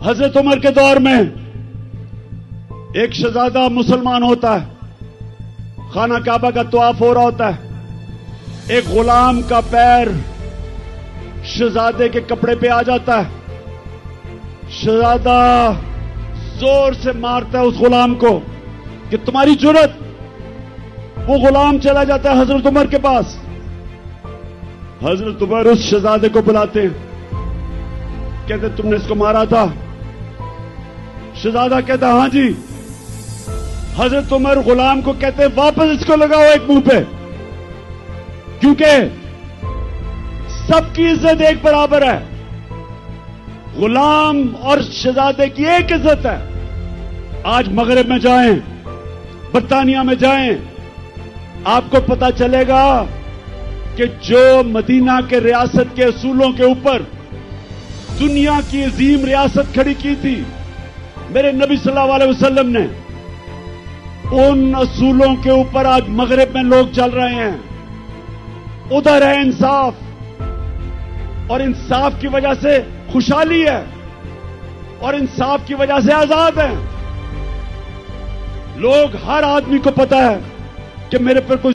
حضرت عمر کے دور میں ایک شہزادہ مسلمان ہوتا ہے، خانہ کعبہ کا طواف ہو رہا ہوتا ہے، ایک غلام کا پیر شہزادے کے کپڑے پہ آ جاتا ہے، شہزادہ زور سے مارتا ہے اس غلام کو کہ تمہاری جرت۔ وہ غلام چلا جاتا ہے حضرت عمر کے پاس، حضرت عمر اس شہزادے کو بلاتے ہیں، کہتے تم نے اس کو مارا تھا؟ شہزادہ کہتا ہاں جی۔ حضرت عمر غلام کو کہتے واپس اس کو لگاؤ ایک منہ پہ، کیونکہ سب کی عزت ایک برابر ہے، غلام اور شہزادے کی ایک عزت ہے۔ آج مغرب میں جائیں، برطانیہ میں جائیں، آپ کو پتا چلے گا کہ جو مدینہ کے ریاست کے اصولوں کے اوپر دنیا کی عظیم ریاست کھڑی کی تھی میرے نبی صلی اللہ علیہ وسلم نے، ان اصولوں کے اوپر آج مغرب میں لوگ چل رہے ہیں۔ ادھر ہے انصاف، اور انصاف کی وجہ سے خوشحالی ہے، اور انصاف کی وجہ سے آزاد ہیں لوگ۔ ہر آدمی کو پتا ہے کہ میرے پر کوئی